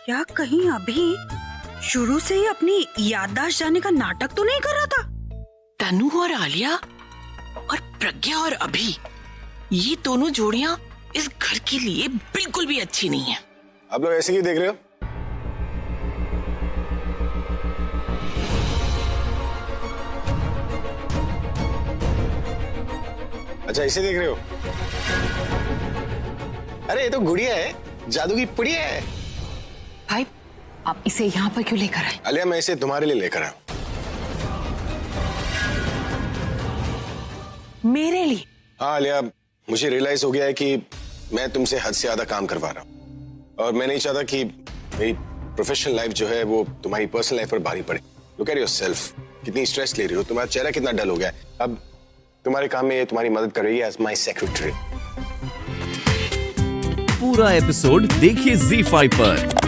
या कहीं अभी शुरू से ही अपनी याददाश्त जाने का नाटक तो नहीं कर रहा था? तनु और आलिया और प्रज्ञा और अभी, ये दोनों जोड़ियां इस घर के लिए बिल्कुल भी अच्छी नहीं है। आप लोग ऐसे क्यों देख रहे हो? अच्छा इसे देख रहे हो? अरे ये तो गुड़िया है, जादू की पुड़िया है। भाई आप इसे यहाँ पर क्यों लेकर आए? आलिया मैं इसे तुम्हारे लिए लेकर आया। मेरे लिए? हाँ आलिया, मुझे रियलाइज हो गया है कि मैं तुमसे हद से ज्यादा काम करवा रहा हूँ और मैं नहीं चाहता कि मेरी प्रोफेशनल लाइफ जो है वो तुम्हारी पर्सनल लाइफ पर भारी पड़े। लुक एट योरसेल्फ, कितनी स्ट्रेस ले रही हो, तुम्हारा चेहरा कितना डल हो गया है। अब तुम्हारे काम में ये तुम्हारी मदद कर रही है एज माई सेक्रेटरी। पूरा एपिसोड देखिए ZEE5 पर।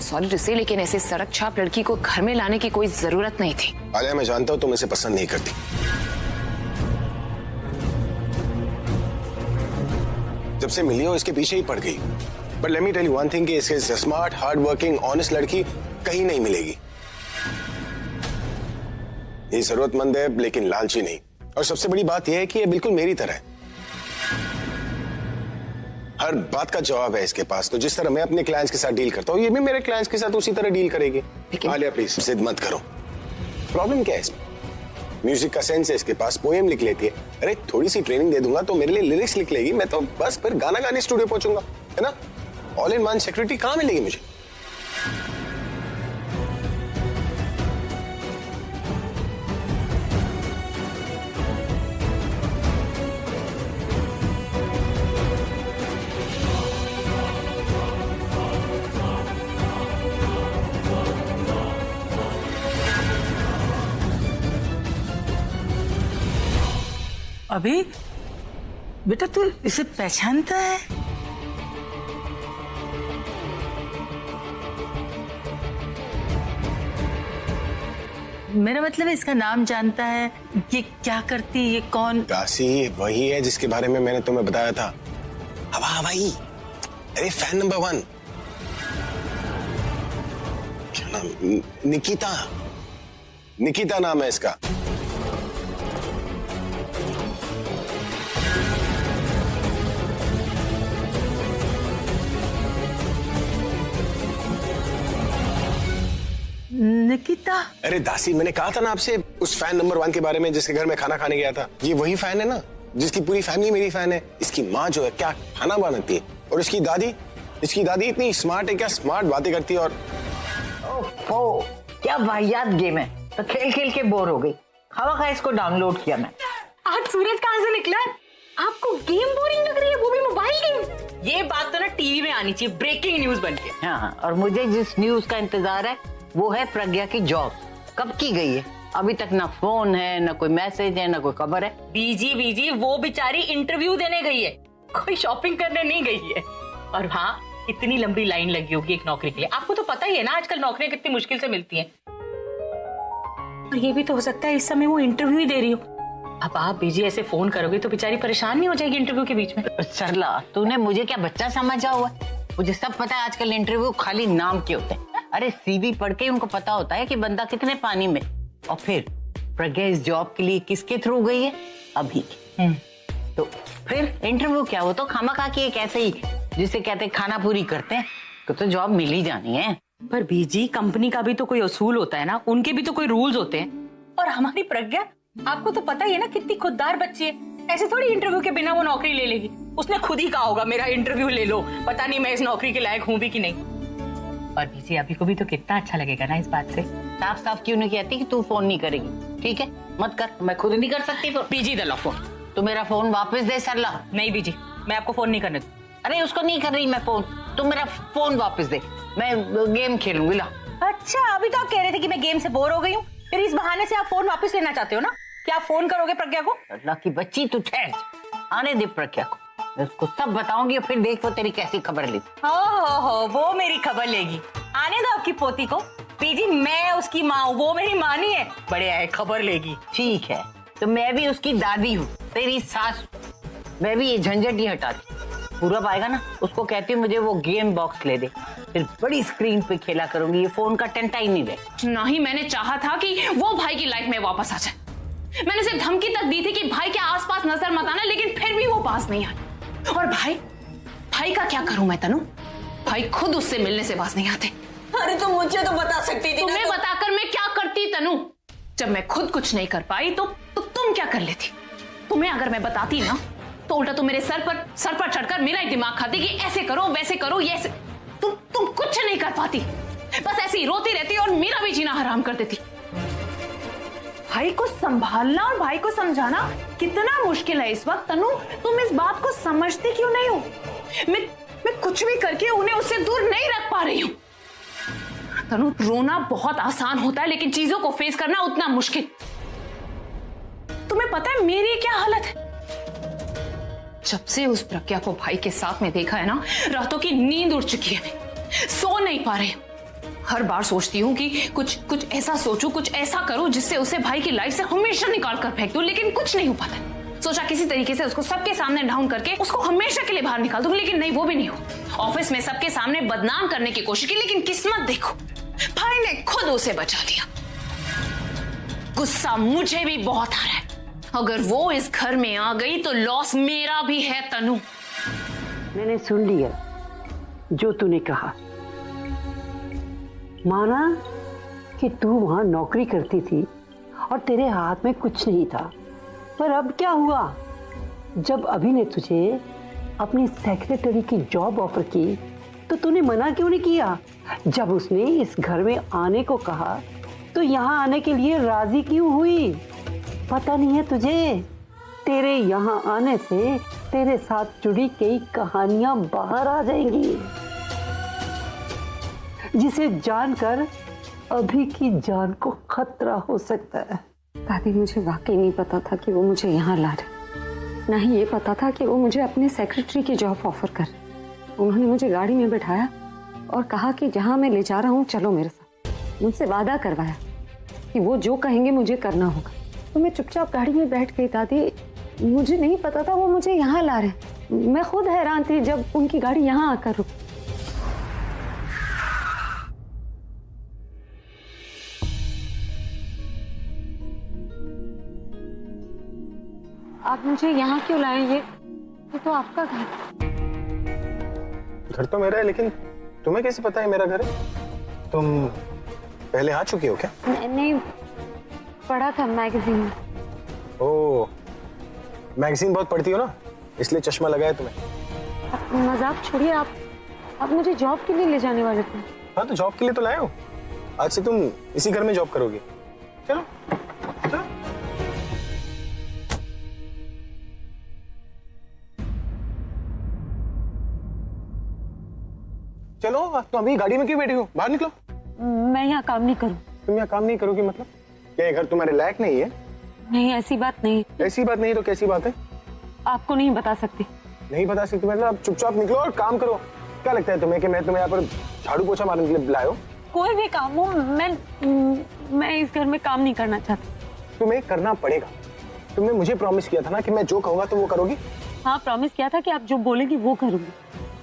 सॉरी रिसे, लेकिन ऐसे सड़क छाप लड़की को घर में लाने की कोई जरूरत नहीं थी। आलिया मैं जानता हूँ तुम इसे पसंद नहीं करती, जब से मिली हो इसके पीछे ही पड़ गई। But let me tell you one thing कि इसके स्मार्ट, हार्ड वर्किंग, ऑनेस्ट लड़की कहीं नहीं मिलेगी। ये जरूरतमंद है लेकिन लालची नहीं, और सबसे बड़ी बात यह है कि ये बिल्कुल मेरी तरह है। हर बात का जवाब है इसके पास। तो जिस तरह मैं अपने क्लाइंट्स के साथ डील करता हूँ, ये भी मेरे क्लाइंट्स के साथ उसी तरह डील करेगी। आलिया प्लीज जिद मत करो। प्रॉब्लम क्या है इसमें? म्यूजिक का सेंस है इसके पास, पोएम लिख लेती है। अरे थोड़ी सी ट्रेनिंग दे दूंगा तो मेरे लिए लिरिक्स लिख लेगी, मैं तो बस फिर गाना गाने स्टूडियो पहुंचूंगा, है ना? ऑल इन वन सेक्रेटरी कहाँ मिलेगी मुझे? अभी बेटा तू इसे पहचानता है? मेरा मतलब है इसका नाम जानता है? ये क्या करती है? ये कौन? दासी वही है जिसके बारे में मैंने तुम्हें बताया था। हवा हवाई, अरे फैन नंबर 1। क्या नाम? निकिता। निकिता नाम है इसका। निकिता? अरे दासी मैंने कहा था ना आपसे उस फैन नंबर 1 के बारे में जिसके घर में खाना खाने गया था। ये वही फैन है ना जिसकी पूरी फैमिली मेरी फैन है। इसकी माँ जो है क्या खाना बनाती है, और इसकी दादी इतनी स्मार्ट है, क्या स्मार्ट बातें करती है। और ओहो, क्या वाहियात गेम है। तो खेल खेल के बोर हो गई, खावा इसको डाउनलोड किया मैं। आज सूरज कहाँ से निकला है? आपको गेम बोरिंग लग रही है, वो भी मोबाइल गेम? ये बात तो ना टीवी में आनी चाहिए, ब्रेकिंग न्यूज बनके। हाँ, और मुझे जिस न्यूज का इंतजार है वो है प्रज्ञा की जॉब। कब की गई है? अभी तक ना फोन है, ना कोई मैसेज है, ना कोई खबर है। बीजी वो बेचारी इंटरव्यू देने गई है, कोई शॉपिंग करने नहीं गई है। और हाँ, इतनी लंबी लाइन लगी होगी एक नौकरी के लिए। आपको तो पता ही है ना आजकल नौकरियां कितनी मुश्किल से मिलती हैं। और ये भी तो हो सकता है इस समय वो इंटरव्यू ही दे रही हो। अब आप बीजी ऐसे फोन करोगे तो बेचारी परेशान नहीं हो जाएगी इंटरव्यू के बीच में? सरला, तूने मुझे क्या बच्चा समझा हुआ? मुझे सब पता है आजकल इंटरव्यू खाली नाम के होते हैं। अरे सीवी पढ़ के उनको पता होता है कि बंदा कितने पानी में। और फिर प्रज्ञा इस जॉब के लिए किसके थ्रू गई है? अभी। तो फिर इंटरव्यू क्या, वो तो खामखा की एक ऐसे ही जिसे कहते खाना पूरी करते हैं, तो जॉब मिल ही जानी है। पर बीजी कंपनी का भी तो कोई असूल होता है ना, उनके भी तो कोई रूल्स होते हैं। और हमारी प्रज्ञा, आपको तो पता ही है ना कितनी खुददार बच्ची है, ऐसे थोड़ी इंटरव्यू के बिना वो नौकरी ले लेगी। उसने खुद ही कहा होगा मेरा इंटरव्यू ले लो, पता नहीं मैं इस नौकरी के लायक हूँ भी कि नहीं। और बीजी अभी को भी तो कितना अच्छा लगेगा ना इस बात से। साफ साफ क्यों नहीं कहती कि तू फोन नहीं करेगी? ठीक है मत कर, मैं खुद नहीं कर सकती। बीजी दे लो फोन। तू मेरा फोन वापस दे सरला। नहीं बीजी, मैं आपको फोन नहीं करने दूँ। अरे उसको नहीं कर रही मैं फोन, तू मेरा फोन वापस दे, मैं गेम खेलूंगी। ला। अच्छा, अभी तो आप कह रहे थे कि मैं गेम से बोर हो गई हूँ, फिर इस बहाने से आप फोन वापस लेना चाहते हो ना? क्या आप फोन करोगे प्रज्ञा को? अल्लाह की बच्ची, तू ठहर, आने दे प्रज्ञा को, मैं उसको सब बताऊंगी और फिर देख वो तेरी कैसी खबर लेती। हो वो मेरी खबर लेगी। आने दो आपकी पोती को। बीजी मैं उसकी माँ हूँ, वो मेरी माँ नहीं है। बढ़िया है, खबर लेगी। ठीक है, तो मैं भी उसकी दादी हूँ, तेरी सास। मैं भी ये झंझट नहीं हटाती। पूरब आएगा ना, उसको कहती हूँ मुझे वो गेम बॉक्स ले दे, फिर बड़ी स्क्रीन पे खेला करूंगी, ये फोन का टंटा ही नहीं रहे। ना ही मैंने चाहा था कि वो भाई की लाइफ में वापस आ जाए। मैंने उसे धमकी तक दी थी कि भाई के आसपास नजर मत आना, लेकिन फिर भी वो पास नहीं आए। और भाई का क्या करूं मैं तनु? भाई खुद उससे मिलने से पास नहीं आते। अरे तुम मुझे तो बता सकती थी। तुम्हें बताकर मैं क्या करती तनु? जब मैं खुद कुछ नहीं कर पाई तो तुम क्या कर लेती? तुम्हें अगर मैं बताती ना तो उल्टा तुम मेरे सर पर चढ़कर मेरा ही दिमाग खाती कि ऐसे करो वैसे करो, ये ऐसे। तुम कुछ नहीं कर पाती, बस ऐसे ही रोती रहती और मेरा भी जीना हराम कर देती। भाई को संभालना और भाई को समझाना कितना मुश्किल है इस वक्त तनु। तुम इस बात को समझती क्यों नहीं हो? मैं कुछ भी करके उन्हें उससे दूर नहीं रख पा रही हूं। तनु, रोना बहुत आसान होता है लेकिन चीजों को फेस करना उतना मुश्किल। तुम्हें पता है मेरी क्या हालत है? जब से उस प्रज्ञा को भाई के साथ में देखा है ना, रातों की नींद उड़ चुकी है, सो नहीं पा रही। हर बार सोचती हूँ कि कुछ ऐसा सोचूं, कुछ ऐसा करूं जिससे उसे भाई की लाइफ से हमेशा निकाल कर फेंक दूं, लेकिन कुछ नहीं हो पाता। सोचा किसी तरीके से उसको सबके सामने डाउन करके उसको हमेशा के लिए बाहर निकाल दूं, लेकिन नहीं, वो भी नहीं हो। ऑफिस में सबके सामने बदनाम करने की कोशिश की, लेकिन किस्मत देखो, भाई ने खुद उसे बचा लिया। गुस्सा मुझे भी बहुत आ रहा है। अगर वो इस घर में आ गई तो लॉस मेरा भी है तनु। मैंने सुन लिया जो तूने कहा। माना कि तू वहां नौकरी करती थी और तेरे हाथ में कुछ नहीं था, पर अब क्या हुआ? जब अभी ने तुझे अपनी सेक्रेटरी की जॉब ऑफर की तो तूने मना क्यों नहीं किया? जब उसने इस घर में आने को कहा तो यहाँ आने के लिए राजी क्यों हुई? पता नहीं है तुझे, तेरे यहाँ आने से तेरे साथ जुड़ी कई कहानियां बाहर आ जाएंगी, जिसे जानकर अभी की जान को खतरा हो सकता है। दादी, मुझे वाकई नहीं पता था कि वो मुझे यहाँ ला रहे, ना ही ये पता था कि वो मुझे अपने सेक्रेटरी की जॉब ऑफर कर। उन्होंने मुझे गाड़ी में बिठाया और कहा कि जहाँ मैं ले जा रहा हूँ चलो मेरे साथ। मुझसे वादा करवाया कि वो जो कहेंगे मुझे करना होगा। तो मैं चुपचाप गाड़ी में बैठ गई दादी। मुझे नहीं पता था वो मुझे यहाँ ला रहे। मैं खुद हैरान थी जब उनकी गाड़ी यहाँ आकर रुकी। आप मुझे यहाँ क्यों लाए? ये तो आपका घर। घर तो मेरा है, लेकिन तुम्हें कैसे पता है मेरा घर है? तुम पहले आ चुकी हो क्या? नहीं, पढ़ा था मैगजीन में। ओह, मैगजीन बहुत पढ़ती हो ना, इसलिए चश्मा लगाया तुम्हें। मजाक छोड़िए, आप मुझे जॉब के लिए ले जाने वाले थे। हाँ, तो जॉब के लिए तो लाए हो। आज से तुम इसी घर में जॉब करोगी। चलो चलो। चलो, तो अभी गाड़ी में क्यों बैठी हो? बाहर निकलो। मैं यहाँ काम नहीं करूँ। तुम यहाँ काम नहीं करोगी मतलब? क्या ये घर तुम्हारे लायक नहीं है? नहीं, ऐसी बात नहीं। ऐसी बात नहीं तो कैसी बात है? आपको नहीं बता सकती। नहीं बता सकती मतलब? आप चुपचाप निकलो और काम करो। क्या लगता है तुम्हें कि मैं तुम्हें यहाँ पर झाड़ू पोछा मारने के लिए बुलाया हूं? कोई भी काम हो, मैं इस घर में काम नहीं करना चाहती। तुम्हें करना पड़ेगा। तुमने मुझे प्रॉमिस किया था ना कि मैं जो कहूंगा तो वो करोगी। हाँ, प्रॉमिस किया था कि आप जो बोलेंगी वो करूंगी।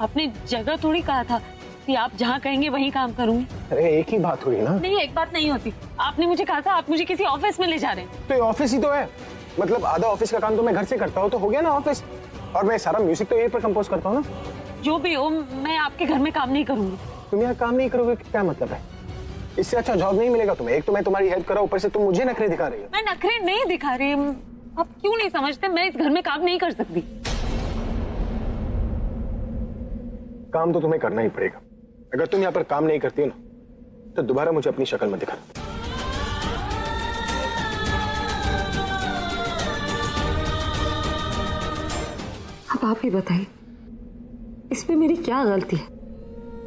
आपने जगह थोड़ी कहा था कि आप जहाँ कहेंगे वहीं काम करूंगी। अरे एक ही बात हुई ना। नहीं, एक बात नहीं होती। आपने मुझे कहा था आप मुझे किसी ऑफिस में ले जा रहे हैं। तो ये ऑफिस ही तो है। मतलब आधा ऑफिस का काम तो मैं घर से करता हूँ, तो हो गया ना ऑफिस। और मैं सारा म्यूजिक तो यहीं पर कंपोज करता हूँ ना। जो भी हो, मैं आपके घर में काम नहीं करूंगी। तुम यहाँ काम नहीं करोगे क्या मतलब है? इससे अच्छा जॉब नहीं मिलेगा तुम्हें। एक तो मैं तुम्हारी हेल्प कर रहा हूँ, ऊपर से तुम मुझे नखरे दिखा रही हो। मैं नखरे नहीं दिखा रही। आप क्यों नहीं समझते? मैं इस घर में काम नहीं कर सकती। काम तो तुम्हें करना ही पड़ेगा। अगर तुम यहाँ पर काम नहीं करती हो ना तो दोबारा मुझे अपनी शक्ल मत दिखाना। अब आप ही बताइए, इसमें मेरी क्या गलती है?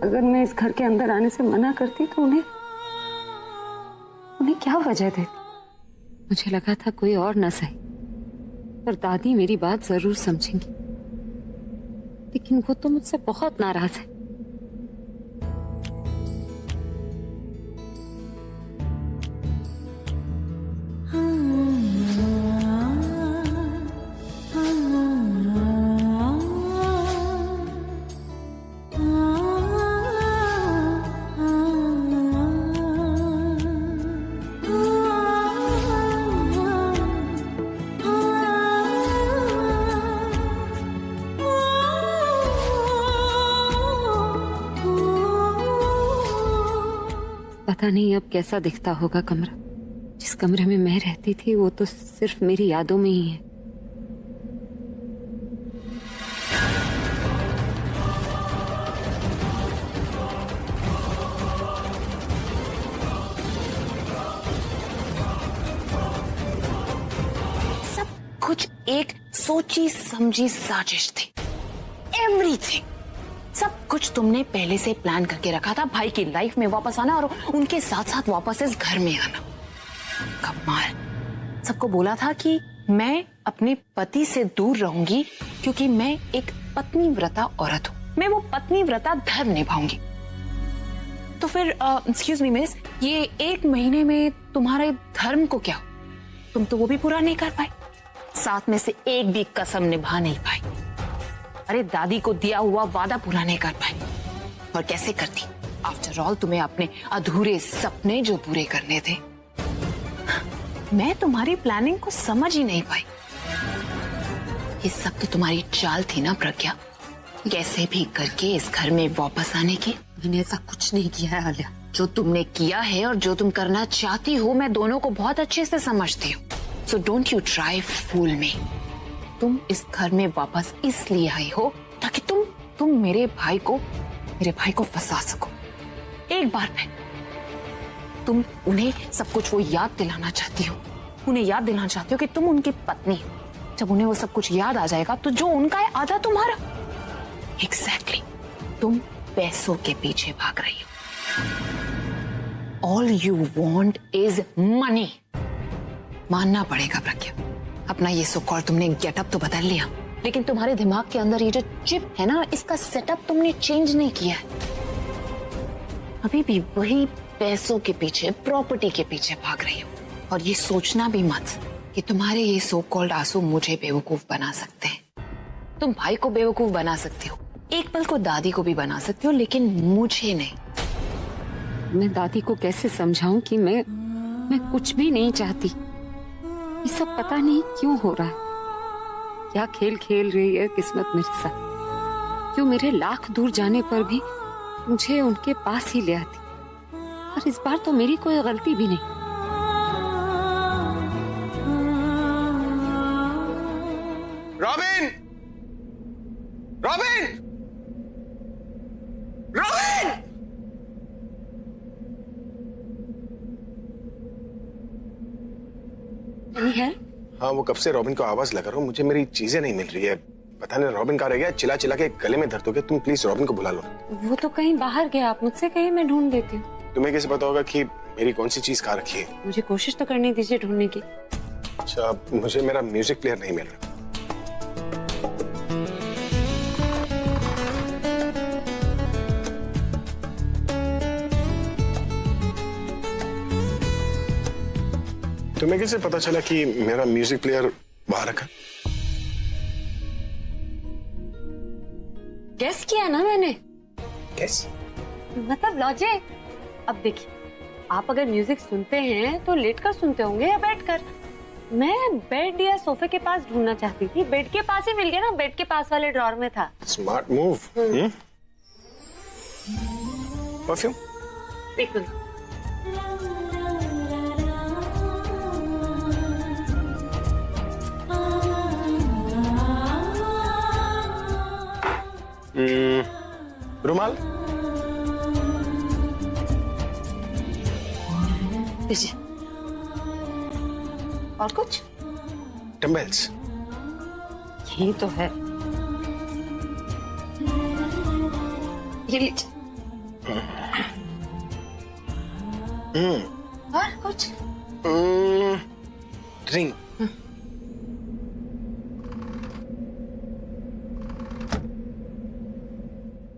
अगर मैं इस घर के अंदर आने से मना करती तो उन्हें क्या वजह देती? मुझे लगा था कोई और न सही, पर दादी मेरी बात जरूर समझेंगी। लेकिन वो तो मुझसे बहुत नाराज है। पता नहीं अब कैसा दिखता होगा कमरा। जिस कमरे में मैं रहती थी वो तो सिर्फ मेरी यादों में ही है। सब कुछ एक सोची समझी साजिश थी। एवरीथिंग, सब कुछ तुमने पहले से प्लान करके रखा था। भाई की लाइफ में वापस आना और उनके साथ साथ वापस इस घर में आना। कमाल। सबको बोला था कि मैं अपने पति से दूर रहूंगी क्योंकि मैं एक पत्नीव्रता औरत हूं। मैं वो पत्नीव्रता धर्म निभाऊंगी। तो फिर एक्सक्यूज मी मिस, ये 1 महीने में तुम्हारे धर्म को क्या हो? तुम तो वो भी पूरा नहीं कर पाए। साथ में से एक भी कसम निभा नहीं पाई। अरे दादी को दिया हुआ वादा पूरा नहीं कर पाई। और कैसे करती? आफ्टर ऑल तुम्हें अपने अधूरे सपने जो पूरे करने थे। मैं तुम्हारी प्लानिंग को समझ ही नहीं पाई। ये सब तो तुम्हारी चाल थी ना प्रज्ञा, कैसे भी करके इस घर में वापस आने की। मैंने ऐसा कुछ नहीं किया है आलिया। जो तुमने किया है और जो तुम करना चाहती हो, मैं दोनों को बहुत अच्छे से समझती हूँ। सो डोंट यू ट्राई फूल मी। तुम इस घर में वापस इसलिए आई हो ताकि तुम मेरे भाई को फंसा सको। एक बार में तुम उन्हें सब कुछ वो याद दिलाना चाहती हो। उन्हें याद दिलाना चाहती हो कि तुम उनकी पत्नी हो। जब उन्हें वो सब कुछ याद आ जाएगा तो जो उनका है आधा तुम्हारा। एग्जैक्टली। तुम पैसों के पीछे भाग रही हो। All you want is money. मानना पड़ेगा प्रज्ञा, अपना ये सो कॉल्ड तुमने गेटअप तो बदल लिया, लेकिन तुम्हारे दिमाग के अंदर ये जो चिप है ना, इसका सेटअप तुमने चेंज नहीं किया है। अभी भी वही पैसों के पीछे, प्रॉपर्टी के पीछे भाग रही हो। और ये सोचना भी मत कि तुम्हारे ये सो कॉल्ड आंसू मुझे बेवकूफ बना सकते हैं। तुम भाई को बेवकूफ बना सकते हो, एक पल को दादी को भी बना सकते हो, लेकिन मुझे नहीं। मैं दादी को कैसे समझाऊं कि मैं कुछ भी नहीं चाहती। ये सब पता नहीं क्यों हो रहा है। क्या खेल खेल रही है किस्मत मेरे साथ। क्यों मेरे लाख दूर जाने पर भी मुझे उनके पास ही ले आती। और इस बार तो मेरी कोई गलती भी नहीं। रॉबिन! रॉबिन! रॉबिन! हाँ, वो कब से रॉबिन को आवाज लगा रहा हूँ, मुझे मेरी चीजें नहीं मिल रही है। पता नहीं रॉबिन कहाँ रह गया। चिल्ला चिल्ला के गले में दर्द हो गया। तुम प्लीज रॉबिन को बुला लो। वो तो कहीं बाहर गया, आप मुझसे कहीं, मैं ढूंढ देती हूँ। तुम्हें कैसे पता होगा कि मेरी कौन सी चीज कहाँ रखी है? मुझे कोशिश तो करने दीजिए ढूंढने की। अच्छा, मुझे मेरा म्यूजिक प्लेयर नहीं मिल रहा। तुम्हें कैसे पता चला कि मेरा म्यूजिक प्लेयर बाहर रखा? गेस किया ना मैंने। गेस मतलब लॉजिक। अब देखिए, आप अगर म्यूजिक सुनते हैं तो लेटकर सुनते होंगे या बैठकर। मैं बेड या सोफे के पास ढूंढना चाहती थी। बेड के पास ही मिल गया ना, बेड के पास वाले ड्रॉर में था। Smart move. परफ्यूम? एक मिनट। रुमाल? और कुछ? डंबल्स? ये तो है। ये लीजिए। और कुछ? रिंग?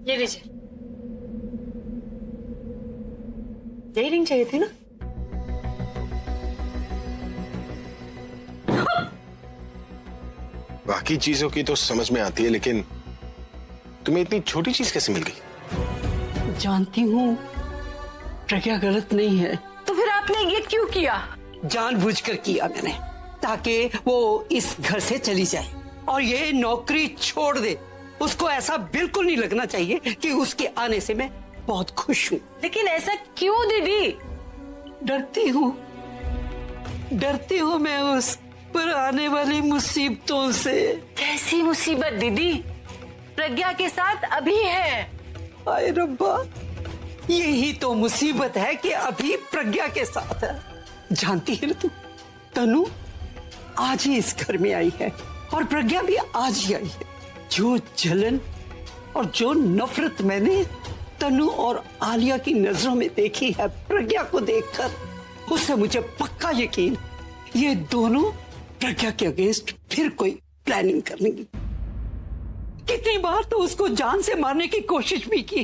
ये लीजिए। यही रिंग चाहिए थी ना? बाकी चीजों की तो समझ में आती है, लेकिन तुम्हें इतनी छोटी चीज कैसे मिल गई? जानती हूँ प्रज्ञा गलत नहीं है। तो फिर आपने ये क्यों किया? जानबूझकर किया मैंने, ताकि वो इस घर से चली जाए और ये नौकरी छोड़ दे। उसको ऐसा बिल्कुल नहीं लगना चाहिए कि उसके आने से मैं बहुत खुश हूँ। लेकिन ऐसा क्यों दीदी? डरती हूँ मैं उस पर आने वाली मुसीबतों से। कैसी मुसीबत दीदी? प्रज्ञा के साथ अभी है। हाय रब्बा, यही तो मुसीबत है कि अभी प्रज्ञा के साथ है। जानती है ना तू, तनु आज ही इस घर में आई है और प्रज्ञा भी आज ही आई है। जो जलन और जो नफरत मैंने तनु और आलिया की नजरों में देखी है प्रज्ञा को देखकर, उससे मुझे पक्का यकीन ये दोनों प्रज्ञा के अगेंस्ट फिर कोई प्लानिंग कर लेंगी। कितनी बार तो उसको जान से मारने की कोशिश भी की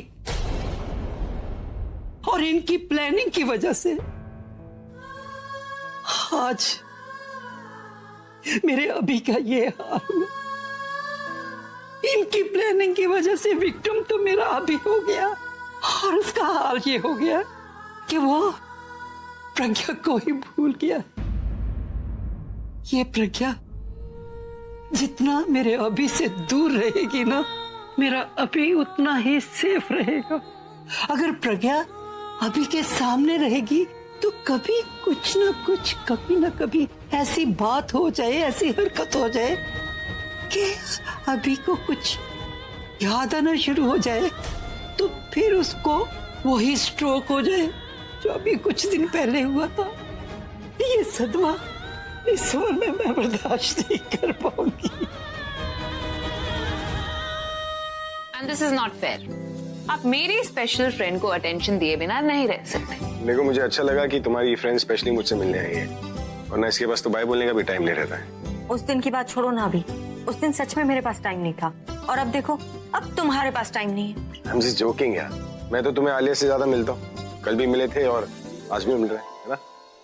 और इनकी प्लानिंग की वजह से आज मेरे अभी का ये हाल हुआ। इनकी प्लानिंग की वजह से विक्टिम तो मेरा अभी हो गया और उसका हाल ये हो गया कि वो प्रज्ञा को ही भूल गया। ये प्रज्ञा जितना मेरे अभी से दूर रहेगी ना, मेरा अभी उतना ही सेफ रहेगा। अगर प्रज्ञा अभी के सामने रहेगी तो कभी कुछ ना कुछ, कभी ना कभी ऐसी बात हो जाए, ऐसी हरकत हो जाए कि अभी को कुछ याद आना शुरू हो जाए तो फिर उसको वही स्ट्रोक हो जाए जो अभी कुछ दिन पहले हुआ था। ये सदमा इस उम्र में मैं बर्दाश्त नहीं कर पाऊंगी। And this is not fair. आप मेरी स्पेशल फ्रेंड को अटेंशन दिए बिना नहीं रह सकते। देखो, मुझे अच्छा लगा कि तुम्हारी फ्रेंड स्पेशली मुझसे मिलने आई है, वरना इसके पास तो बाय बोलने का भी टाइम नहीं रहता है। उस दिन की बात छोड़ो ना अभी, उस दिन सच में मेरे पास टाइम नहीं था और अब देखो, अब तुम्हारे पास टाइम नहीं है। I'm just joking यार, मैं तो तुम्हें आलिया से ज्यादा मिलता हूँ। कल भी मिले थे और आज भी मिल रहे हैं, है ना?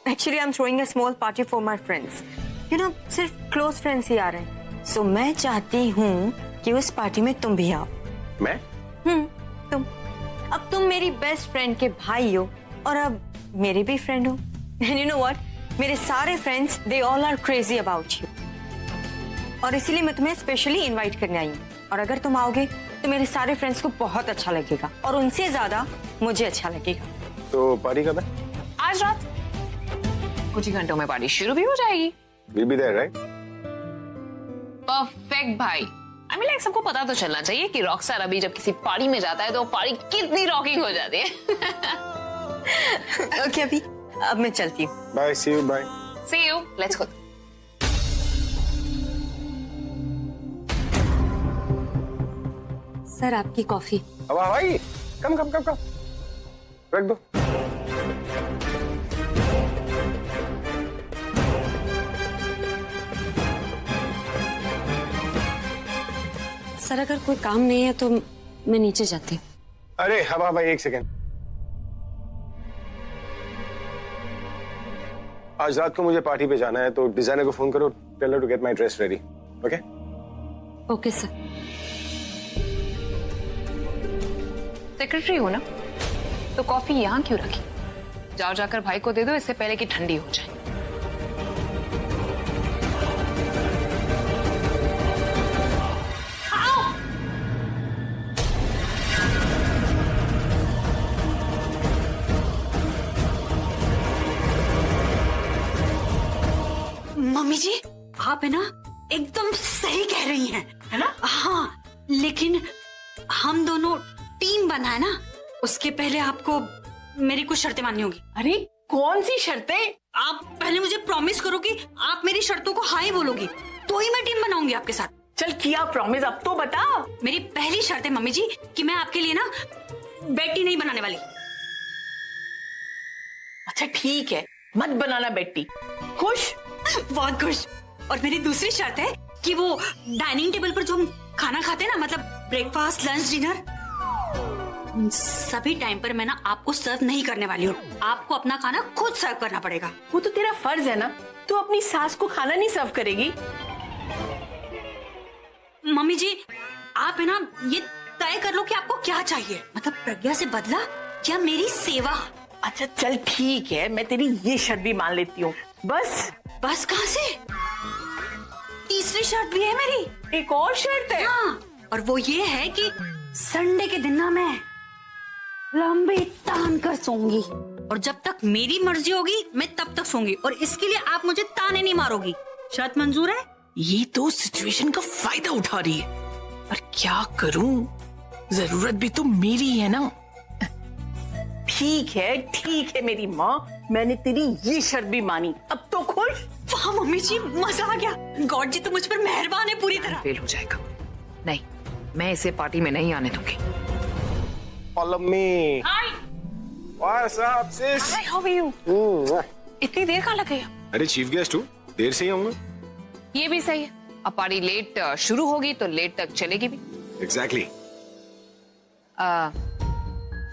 Actually, I'm throwing a small party for my friends. You know, सिर्फ close friends ही आ रहे हैं। So मैं चाहती हूँ कि उस पार्टी में तुम भी आओ। मैं? तुम। अब तुम मेरी बेस्ट फ्रेंड के भाई हो और अब मेरे भी फ्रेंड हो। And you know what? मेरे सारे friends they all are crazy about you. और इसीलिए मैं तुम्हें स्पेशली इनवाइट करने आई हूँ। और अगर तुम आओगे तो मेरे सारे फ्रेंड्स को बहुत अच्छा लगेगा और उनसे ज्यादा मुझे अच्छा लगेगा। तो पार्टी कब है? आज रात कुछ ही घंटों में पार्टी शुरू भी हो जाएगी। We'll be there, right? Perfect भाई। I mean, like, सबको पता तो चलना चाहिए कि रॉकस्टार अभी जब किसी पार्टी में जाता है तो पार्टी कितनी रॉकिंग हो जाती है। ओके अभी, अब मैं चलती हूँ। Bye, see you, bye. See you. Let's go. Sir आपकी कॉफी। अब भाई, कम। रख दो। सर अगर कोई काम नहीं है तो मैं नीचे जाती हूँ। अरे हवा भाई, एक सेकेंड। आज रात को मुझे पार्टी पे जाना है तो डिजाइनर को फोन करो, tell her to get my dress ready. Okay? Okay sir. Secretary हो ना, तो कॉफी यहाँ क्यों रखी? जाओ जाकर भाई को दे दो इससे पहले कि ठंडी हो जाए। मम्मी जी, आप है ना एकदम सही कह रही हैं, है ना? हाँ, लेकिन हम दोनों टीम बना है ना, उसके पहले आपको मेरी कुछ शर्तें माननी होगी। अरे कौन सी शर्तें? आप पहले मुझे प्रॉमिस करो कि आप मेरी शर्तों को हाँ ही बोलोगी, तो ही मैं टीम बनाऊंगी आपके साथ। चल किया प्रॉमिस, अब तो बता। मेरी पहली शर्त है मम्मी जी कि मैं आपके लिए ना बेटी नहीं बनाने वाली। अच्छा ठीक है, मत बनाना बेटी। खुश? बहुत खुश। और मेरी दूसरी शर्त है कि वो डाइनिंग टेबल पर जो हम खाना खाते हैं ना, मतलब ब्रेकफास्ट, लंच, डिनर, सभी टाइम पर मैं ना आपको सर्व नहीं करने वाली हूँ। आपको अपना खाना खुद सर्व करना पड़ेगा। वो तो तेरा फर्ज है ना, तू अपनी सास को खाना नहीं सर्व करेगी? मम्मी जी, आप है ना ये तय कर लो कि आपको क्या चाहिए, मतलब प्रज्ञा से बदला या मेरी सेवा। अच्छा चल ठीक है, मैं तेरी ये शर्त भी मान लेती हूँ। बस कहाँ से? तीसरी शर्त भी है मेरी। एक और शर्त है? हाँ, और वो ये है कि संडे के दिन ना मैं लंबी तान कर सोऊंगी। और जब तक मेरी मर्जी होगी मैं तब तक सोऊंगी, और इसके लिए आप मुझे ताने नहीं मारोगी। शर्त मंजूर है? ये तो सिचुएशन का फायदा उठा रही है, पर क्या करूं, जरूरत भी तो मेरी है ना। ठीक है मेरी माँ, मैंने तेरी ये शर्त भी मानी, अब तो खुश। वाह मम्मी जी, मजा आ गया। गॉड जी तो मुझ पर मेहरबान है पूरी तरह। फेल हो जाएगा। नहीं, मैं इसे पार्टी में नहीं आने दूंगी। Follow me. Hi, What's up, sis? Hi, how are you? इतनी देर कहाँ लग गई? अरे चीफ गेस्ट हूँ, देर से ही आऊंगा। ये भी सही है, अब पार्टी लेट शुरू होगी तो लेट तक चलेगी भी। Exactly.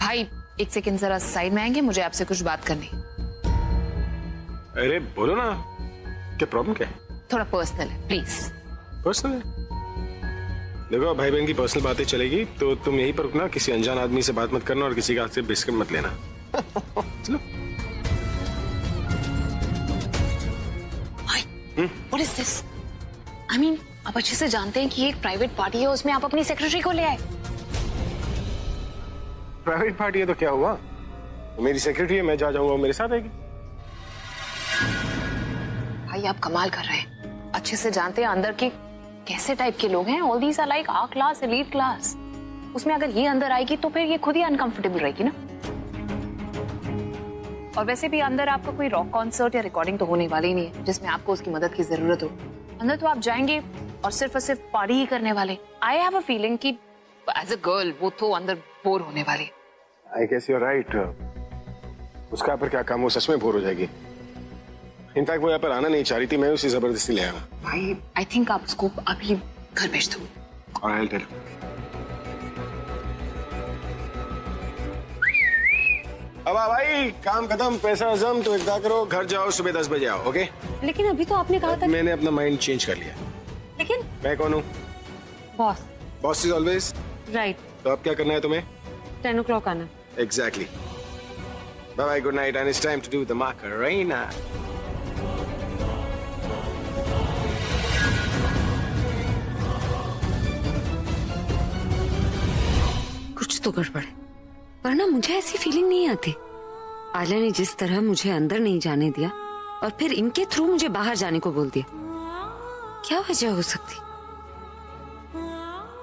भाई एक सेकंड जरा साइड में आएंगे, मुझे आपसे कुछ बात करनी। अरे बोलो ना, क्या प्रॉब्लम क्या है? थोड़ा पर्सनल है, प्लीज। पर्सनल है? देखो भाई बहन की पर्सनल बातें चलेगी तो तुम यहीं पर रुकना, किसी अनजान आदमी से बात मत करना और किसी के हाथ से बिस्किट मत लेना। चलो। What is this? I mean, आप अच्छे से जानते हैं कि ये एक प्राइवेट पार्टी है, उसमें आप अपनी सेक्रेटरी को ले आए। प्राइवेट पार्टी है तो क्या हुआ, मेरी सेक्रेटरी है, मैं जा जाऊंगा वो मेरे साथ आएगी। भाई आप कमाल कर रहे हैं, अच्छे से जानते हैं अंदर के कैसे टाइप के लोग हैं। All these are like are class, elite class. उसमें अगर ये अंदर आएगी तो फिर ये खुद ही अनकंफर्टेबल रहेगी ना। और वैसे भी अंदर आपका कोई रॉक कॉन्सर्ट या रिकॉर्डिंग तो होने वाली नहीं है जिसमें आपको उसकी मदद की जरूरत हो। अंदर तो आप जाएंगे और सिर्फ पार्टी ही करने वाले। आई हैव अ फीलिंग कि एज अ गर्ल वो तो अंदर बोर होने वाली। I guess you are right. उसका यहाँ पर क्या काम, वो सच में बोर हो जाएगी। इनफैक्ट वो यहाँ पर आना नहीं चाह रही थी, मैं उसे जबरदस्ती ले आया। भाई आई थिंक आप उसको अभी घर भेज दो। और I'll tell you. अब भाई काम खत्म, पैसा हजम, तो इकदा करो, घर जाओ, सुबह 10 बजे आओ। ओके? लेकिन अभी तो आपने कहा था। मैंने अपना माइंड चेंज कर लिया। लेकिन मैं कौन हूँ? Boss. Boss is always right. तो अब क्या करना है तुम्हें? 10 o'clock आना। Exactly. Bye bye, good night, and it's time to do the Macarena. कुछ तो गड़बड़ है, वरना मुझे ऐसी फीलिंग नहीं आती। आलिया ने जिस तरह मुझे अंदर नहीं जाने दिया और फिर इनके थ्रू मुझे बाहर जाने को बोल दिया, क्या वजह हो सकती?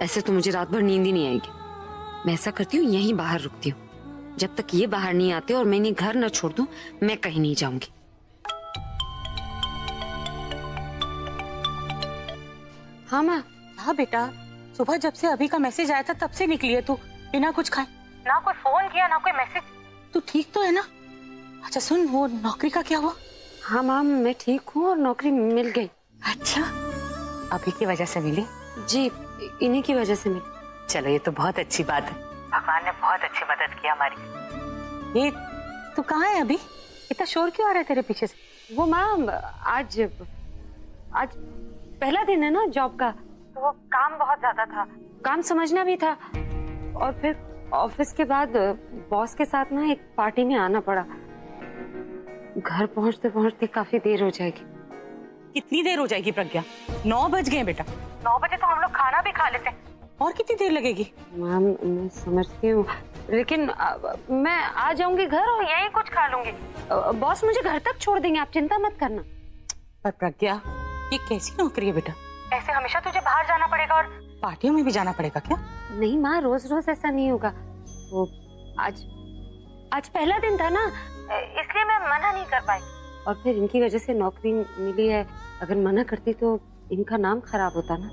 ऐसे तो मुझे रात भर नींद ही नहीं आएगी। मैं ऐसा करती हूँ, यहीं बाहर रुकती हूँ। जब तक ये बाहर नहीं आते और मैं इन्हें घर न छोड़ दूं, मैं कहीं नहीं जाऊंगी। हाँ माँ। हाँ बेटा, सुबह जब से अभी का मैसेज आया था तब से निकली है तू बिना कुछ खाए, ना कोई फोन किया ना कोई मैसेज। तू ठीक तो है ना? अच्छा सुन, वो नौकरी का क्या हुआ? हाँ माँ, मैं ठीक हूँ और नौकरी मिल गई। अच्छा, अभी की वजह से मिली? जी, इन्हीं की वजह से मिली। चलो ये तो बहुत अच्छी बात है, भगवान ने बहुत अच्छी मदद की हमारी। ये तू कहाँ है अभी? इतना शोर क्यों आ रहा है तेरे पीछे से? वो माँ, आज पहला दिन है ना जॉब का, तो वो काम बहुत ज्यादा था, काम समझना भी था, और फिर ऑफिस के बाद बॉस के साथ ना एक पार्टी में आना पड़ा। घर पहुंचते पहुंचते काफी देर हो जाएगी। कितनी देर हो जाएगी प्रज्ञा? 9 बज गए बेटा। 9 बजे तो हम लोग खाना भी खा लेते हैं, और कितनी देर लगेगी? मैम मैं समझती हूँ, लेकिन मैं आ जाऊंगी घर और यहीं कुछ खा लूंगी। बॉस मुझे घर तक छोड़ देंगे, आप चिंता मत करना। पर प्रज्ञा, ये कैसी नौकरी है बेटा? ऐसे हमेशा तुझे बाहर जाना पड़ेगा और पार्टियों में भी जाना पड़ेगा क्या? नहीं माँ, रोज रोज ऐसा नहीं होगा। वो आज पहला दिन था ना, इसलिए मैं मना नहीं कर पाई, और फिर इनकी वजह से नौकरी मिली है। अगर मना करती तो इनका नाम खराब होता ना।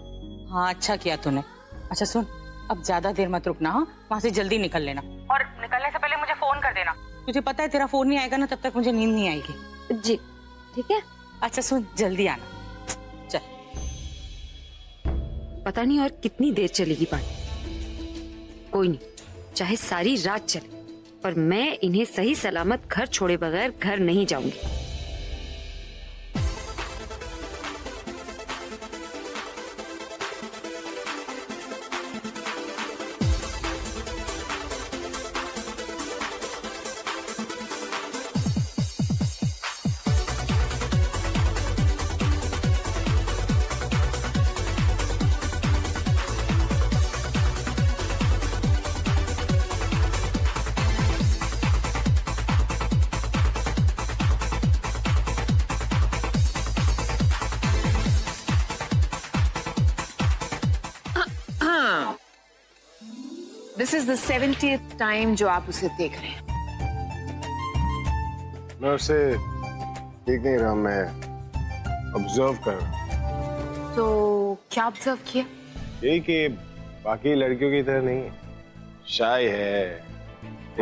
हाँ अच्छा किया तूने। अच्छा सुन, अब ज्यादा देर मत रुकना, हाँ? वहाँ से जल्दी निकल लेना, और निकलने से पहले मुझे फोन कर देना। तुझे पता है तेरा फोन नहीं आएगा ना तब तक मुझे नींद नहीं आएगी। जी ठीक है। अच्छा सुन, जल्दी आना। चल। पता नहीं और कितनी देर चलेगी पार्टी, कोई नहीं, चाहे सारी रात चले, पर मैं इन्हें सही सलामत घर छोड़े बगैर घर नहीं जाऊंगी। This is the 70th time जो आप उसे देख रहे हैं। मैं उसे देख नहीं रहा, मैं ऑब्जर्व कर रहा। तो क्या ऑब्जर्व किया? यही कि बाकी लड़कियों की तरह नहीं है, शाय है,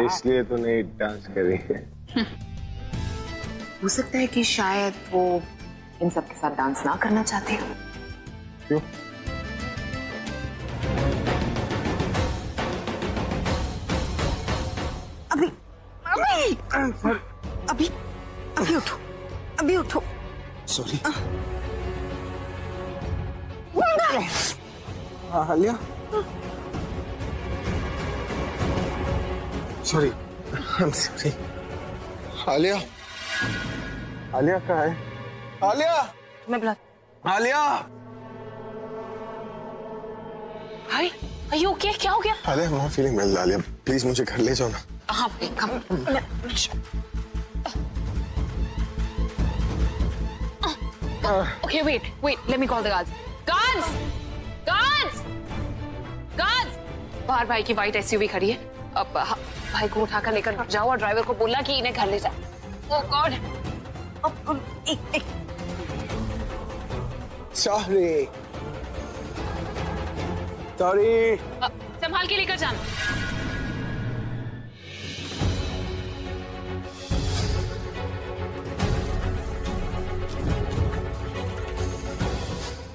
इसलिए तो नहीं डांस कर रही है। हो सकता है कि शायद वो इन सब के साथ डांस ना करना चाहते हो। क्यों? अभी अभी अभी उठो, अभी उठो। Sorry. Alia, sorry, I am sorry. Alia, Alia कहाँ है? आलिया, मैं बुला। आलिया, हाय, आर यू ओके? क्या हो गया? आलिया, मैं फीलिंग वेल। आलिया, प्लीज मुझे घर ले जाओ ना। हाँ, कम। Okay, wait, let me call the guards. Guards! बाहर भाई की व्हाइट एसयूवी खड़ी है। अब भाई को उठाकर लेकर जाओ और ड्राइवर को बोला कि इन्हें घर ले जाओ। Oh God! सॉरी, संभाल के लेकर जाना।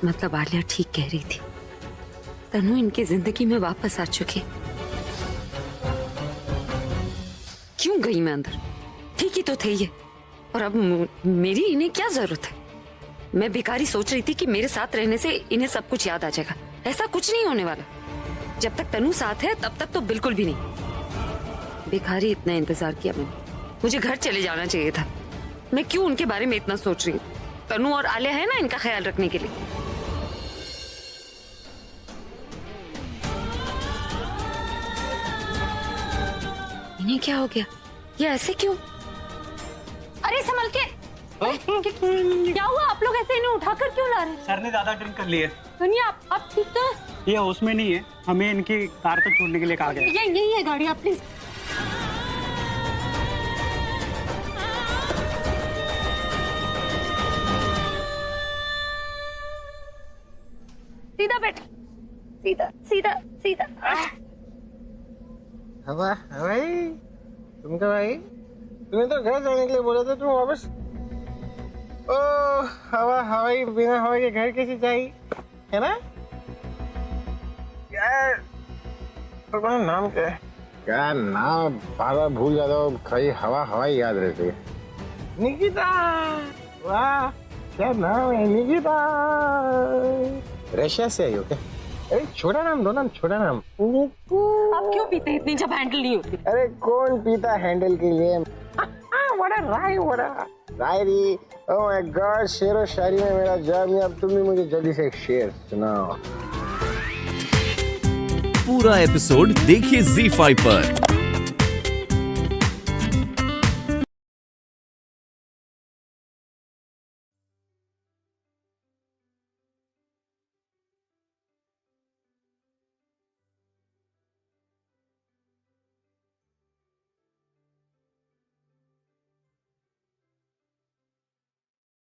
मतलब आलिया ठीक कह रही थी, तनु इनकी जिंदगी में वापस आ चुकी। क्यों गई मैं अंदर? ठीक ही तो थे ये, और अब मेरी इन्हें क्या जरूरत है? मैं बेकारी सोच रही थी कि मेरे साथ रहने से इन्हें सब कुछ याद आ जाएगा। ऐसा कुछ नहीं होने वाला। जब तक तनु साथ है तब तक तो बिल्कुल भी नहीं। बेकारी इतना इंतजार किया मैंने। मुझे घर चले जाना चाहिए था। मैं क्यों उनके बारे में इतना सोच रही हूँ? तनु और आलिया है ना इनका ख्याल रखने के लिए। इन्हें क्या हो गया? ये ऐसे क्यों? अरे संभल के। क्या हुआ? आप लोग ऐसे इन्हें उठाकर क्यों ला रहे हैं? सर ने ज्यादा ड्रिंक कर ली है। दुनिया आप ठीक तो? ये होश में नहीं है, हमें इनकी कार तक छोड़ने के लिए कहा गया। यही है गाड़ी, आप प्लीज। सीधा बैठ, सीधा सीधा सीधा। हवा हवाई, तुम कब आई? तुम्हें तो घर जाने के लिए बोला था, तुम वापस। ओ हवा हवाई, बिना हवा के घर कैसे जाएगी, है ना? यार तुम्हारा नाम क्या है? क्या नाम? बार भूल जाता हूँ, खाली हवा हवाई याद रहती है। निकिता। वाह क्या नाम है, निकिता। रशिया से आई हो क्या? अरे छोटा नाम दो ना, छोटा नाम। आप क्यों पीते इतनी जब हैंडल नहीं होती? अरे कौन पीता हैंडल के लिए? बड़ा राय, बड़ा रायरी। ओह माय गॉड, शेरो शायरी में मेरा जॉब नहीं। अब तुम भी मुझे जल्दी से एक शेर सुनाओ। पूरा एपिसोड देखिए ZEE5 पर।